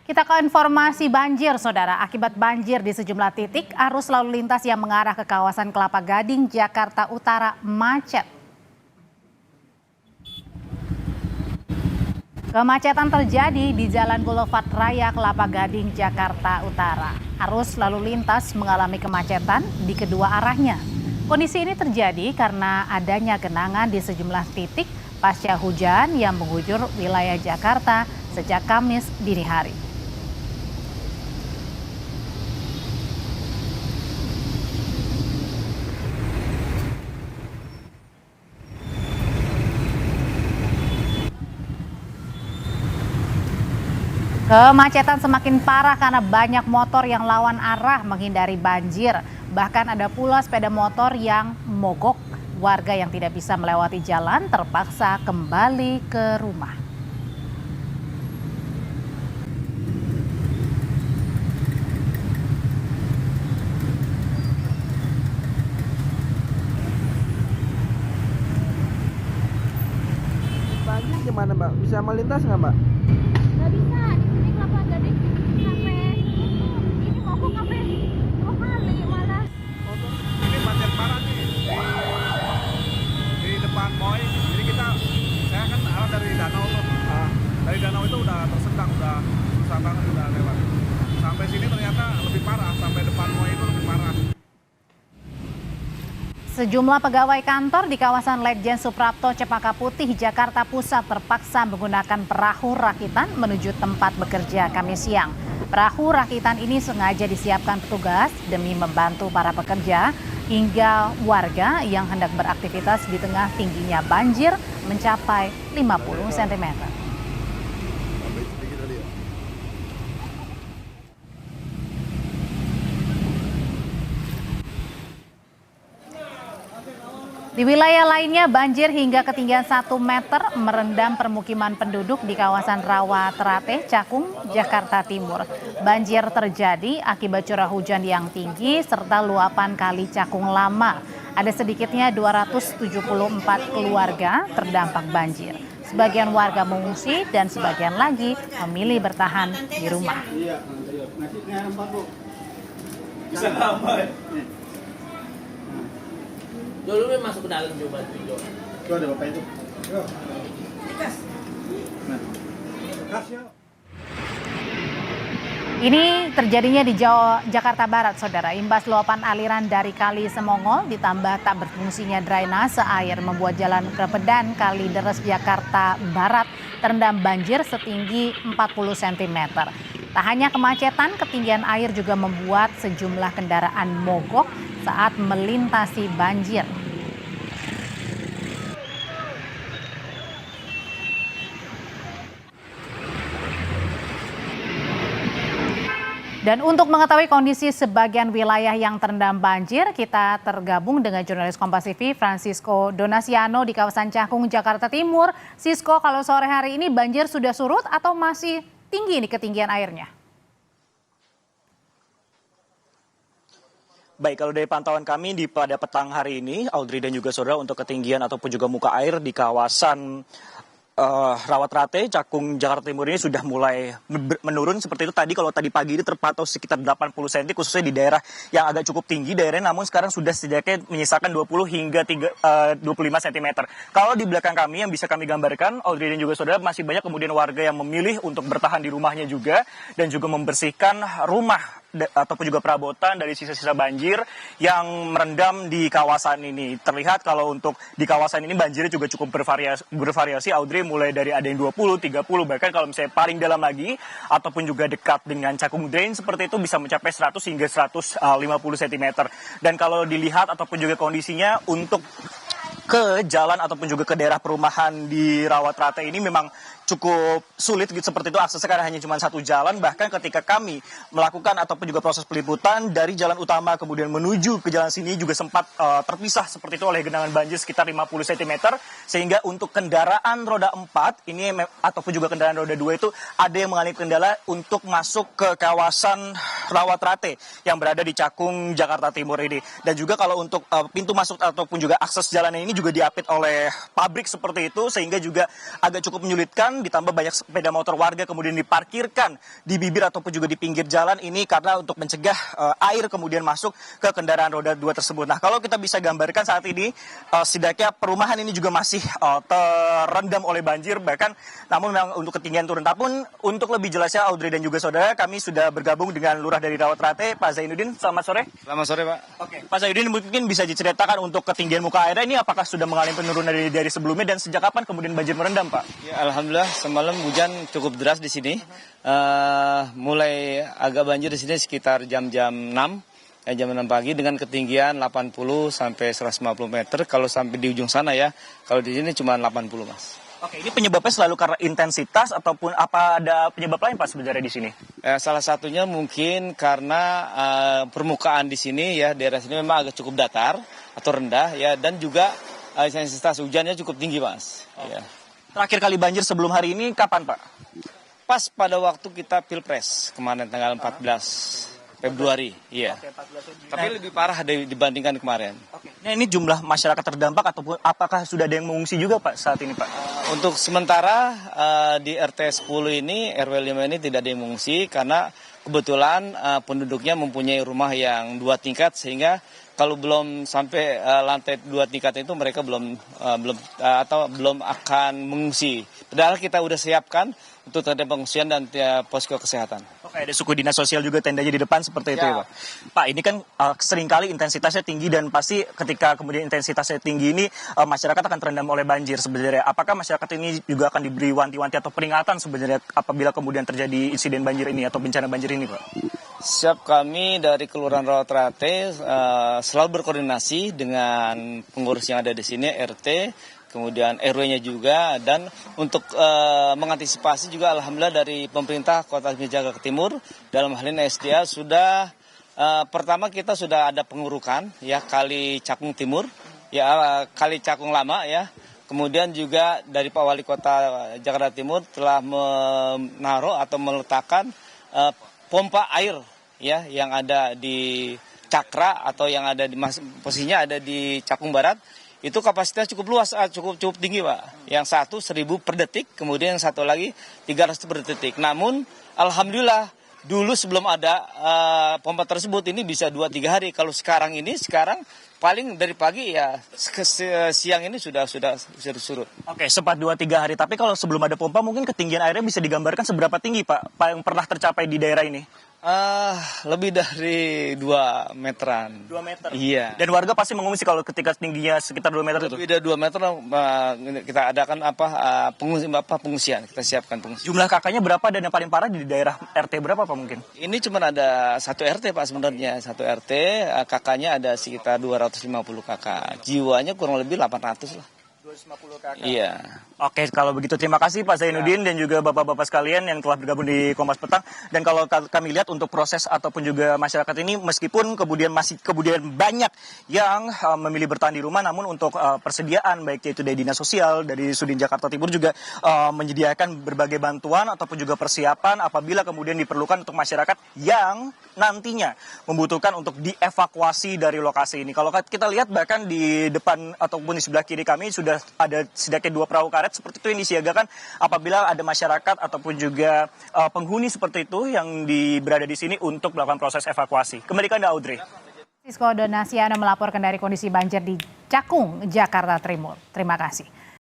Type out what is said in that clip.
Kita ke informasi banjir, Saudara. Akibat banjir di sejumlah titik, arus lalu lintas yang mengarah ke kawasan Kelapa Gading, Jakarta Utara macet. Kemacetan terjadi di Jalan Boulevard Raya Kelapa Gading, Jakarta Utara. Arus lalu lintas mengalami kemacetan di kedua arahnya. Kondisi ini terjadi karena adanya genangan di sejumlah titik pasca hujan yang mengguyur wilayah Jakarta sejak Kamis dini hari. Kemacetan semakin parah karena banyak motor yang lawan arah menghindari banjir. Bahkan ada pula sepeda motor yang mogok. Warga yang tidak bisa melewati jalan terpaksa kembali ke rumah. Banjir gimana Mbak? Bisa melintas nggak Mbak? Nggak bisa, di sini Kelapa Gading sampai ini mogok sampai 2 kali malah. Ini macet parah nih di depan Moy. Jadi saya kan arah dari danau tuh. Dari danau itu udah tersendat, udah susah banget udah lewat. Sampai sini ternyata lebih parah, sampai depan Moy itu lebih parah. Sejumlah pegawai kantor di kawasan Ledjen Suprapto, Cempaka Putih, Jakarta Pusat terpaksa menggunakan perahu rakitan menuju tempat bekerja Kamis siang. Perahu rakitan ini sengaja disiapkan petugas demi membantu para pekerja hingga warga yang hendak beraktivitas di tengah tingginya banjir mencapai 50 cm. Di wilayah lainnya, banjir hingga ketinggian 1 meter merendam permukiman penduduk di kawasan Rawa Terate, Cakung, Jakarta Timur. Banjir terjadi akibat curah hujan yang tinggi serta luapan kali Cakung Lama. Ada sedikitnya 274 keluarga terdampak banjir. Sebagian warga mengungsi dan sebagian lagi memilih bertahan di rumah. Bisa nambah. Dulu masuk ke dalam coba video. Itu ada Bapak itu. Ini terjadinya di Jakarta Barat, Saudara. Imbas luapan aliran dari Kali Semongol ditambah tak berfungsinya drainase air membuat jalan Krepedan Kali Deres Jakarta Barat terendam banjir setinggi 40 cm. Tak hanya kemacetan, ketinggian air juga membuat sejumlah kendaraan mogok saat melintasi banjir. Dan untuk mengetahui kondisi sebagian wilayah yang terendam banjir, kita tergabung dengan jurnalis Kompas TV Francisco Donasiano di kawasan Cakung, Jakarta Timur. Sisko, kalau sore hari ini banjir sudah surut atau masih tinggi nih ketinggian airnya? Baik, kalau dari pantauan kami pada petang hari ini, Audrey dan juga saudara, untuk ketinggian ataupun juga muka air di kawasan Rawa Terate, Cakung, Jakarta Timur ini sudah mulai menurun seperti itu. Kalau tadi pagi ini terpantau sekitar 80 cm, khususnya di daerah yang agak cukup tinggi daerahnya, namun sekarang sudah setidaknya menyisakan 20 hingga 25 cm. Kalau di belakang kami yang bisa kami gambarkan, Audrey dan juga saudara, masih banyak kemudian warga yang memilih untuk bertahan di rumahnya juga dan juga membersihkan rumah ataupun juga perabotan dari sisa-sisa banjir yang merendam di kawasan ini. Terlihat kalau untuk di kawasan ini banjirnya juga cukup bervariasi, Audrey, mulai dari ada yang 20, 30, bahkan kalau misalnya paling dalam lagi ataupun juga dekat dengan Cakung Drain seperti itu bisa mencapai 100 hingga 150 cm. Dan kalau dilihat ataupun juga kondisinya untuk ke jalan ataupun juga ke daerah perumahan di Rawa Terate ini memang cukup sulit seperti itu, aksesnya karena hanya cuma satu jalan. Bahkan ketika kami melakukan ataupun juga proses peliputan dari jalan utama kemudian menuju ke jalan sini juga sempat terpisah seperti itu oleh genangan banjir sekitar 50 cm, sehingga untuk kendaraan roda 4 ini ataupun juga kendaraan roda 2 itu ada yang mengalami kendala untuk masuk ke kawasan Rawatrate yang berada di Cakung, Jakarta Timur ini. Dan juga kalau untuk pintu masuk ataupun juga akses jalan ini juga diapit oleh pabrik seperti itu, sehingga juga agak cukup menyulitkan, ditambah banyak sepeda motor warga kemudian diparkirkan di bibir ataupun juga di pinggir jalan ini karena untuk mencegah air kemudian masuk ke kendaraan roda 2 tersebut. Nah, kalau kita bisa gambarkan saat ini, setidaknya perumahan ini juga masih terendam oleh banjir, bahkan namun memang untuk ketinggian turun. Tapi untuk lebih jelasnya, Audrey dan juga saudara, kami sudah bergabung dengan Lurah dari Rawatrate, Pak Zainuddin. Selamat sore. Selamat sore, Pak. Oke, Pak Zainuddin, mungkin bisa diceritakan untuk ketinggian muka airnya ini apakah sudah mengalami penurunan dari sebelumnya dan sejak kapan kemudian banjir merendam, Pak? Ya, alhamdulillah semalam hujan cukup deras di sini. Mulai agak banjir di sini sekitar jam 6 pagi dengan ketinggian 80 sampai 150 meter. Kalau sampai di ujung sana ya, kalau di sini cuma 80, Mas. Oke, ini penyebabnya selalu karena intensitas ataupun apa ada penyebab lain, Pak, sebenarnya di sini? Salah satunya mungkin karena permukaan di sini ya, daerah sini memang agak cukup datar atau rendah ya, dan juga intensitas hujannya cukup tinggi, Mas. Ya. Terakhir kali banjir sebelum hari ini kapan, Pak? Pas pada waktu kita Pilpres kemarin tanggal 14 Februari, iya. Tapi lebih parah dibandingkan kemarin. Nah, ini jumlah masyarakat terdampak ataupun apakah sudah ada yang mengungsi juga, Pak, saat ini, Pak? Untuk sementara di RT 10 ini, RW 5 ini tidak ada yang mengungsi karena kebetulan penduduknya mempunyai rumah yang 2 tingkat, sehingga kalau belum sampai lantai 2 tingkat itu mereka belum akan mengungsi. Padahal kita udah siapkan untuk tenda pengungsian dan posko kesehatan. Oke, ada suku dinas sosial juga tendanya di depan seperti itu ya, Pak. Pak, ini kan seringkali intensitasnya tinggi dan pasti ketika kemudian intensitasnya tinggi ini masyarakat akan terendam oleh banjir sebenarnya. Apakah masyarakat ini juga akan diberi wanti-wanti atau peringatan sebenarnya apabila kemudian terjadi insiden banjir ini atau bencana banjir ini, Pak? Siap, kami dari Kelurahan Rawatrate selalu berkoordinasi dengan pengurus yang ada di sini, RT, kemudian RW-nya juga, dan untuk mengantisipasi juga alhamdulillah dari pemerintah Kota Jakarta Timur dalam hal ini SDA sudah pertama kita sudah ada pengurukan ya Kali Cakung Timur ya, Kali Cakung Lama ya. Kemudian juga dari Pak Wali Kota Jakarta Timur telah menaruh atau meletakkan pompa air ya yang ada di Cakra atau yang ada di posisinya ada di Cakung Barat. Itu kapasitas cukup luas, cukup tinggi, Pak. Yang satu 1000 per detik, kemudian yang satu lagi 300 per detik. Namun, alhamdulillah, dulu sebelum ada pompa tersebut ini bisa 2-3 hari. Kalau sekarang paling dari pagi ya siang ini sudah surut. Oke, sempat 2-3 hari. Tapi kalau sebelum ada pompa mungkin ketinggian airnya bisa digambarkan seberapa tinggi, Pak? Pak, yang pernah tercapai di daerah ini? Lebih dari 2 meteran. 2 meter? Iya. Dan warga pasti mengungsi kalau ketika tingginya sekitar 2 meter itu? Lebih dari 2 meter kita adakan pengungsian, kita siapkan pengungsian. Jumlah kakaknya berapa dan yang paling parah di daerah RT berapa, Pak, mungkin? Ini cuma ada 1 RT, Pak, sebenarnya. 1 RT, kakaknya ada sekitar 250 kakak. Jiwanya kurang lebih 800 lah. 250 kakak? Iya. Oke, kalau begitu terima kasih Pak Zainuddin dan juga bapak-bapak sekalian yang telah bergabung di Kompas Petang. Dan kalau kami lihat untuk proses ataupun juga masyarakat ini, meskipun kemudian banyak yang memilih bertahan di rumah, namun untuk persediaan baik itu dari Dinas Sosial, dari Sudin Jakarta Timur juga menyediakan berbagai bantuan ataupun juga persiapan apabila kemudian diperlukan untuk masyarakat yang nantinya membutuhkan untuk dievakuasi dari lokasi ini. Kalau kita lihat bahkan di depan ataupun di sebelah kiri kami sudah ada setidaknya 2 perahu karet seperti itu yang disiagakan apabila ada masyarakat ataupun juga penghuni seperti itu yang berada di sini untuk melakukan proses evakuasi. Kembali ke Anda, Audrey. Sisko Donasiano melaporkan dari kondisi banjir di Cakung, Jakarta Timur. Terima kasih.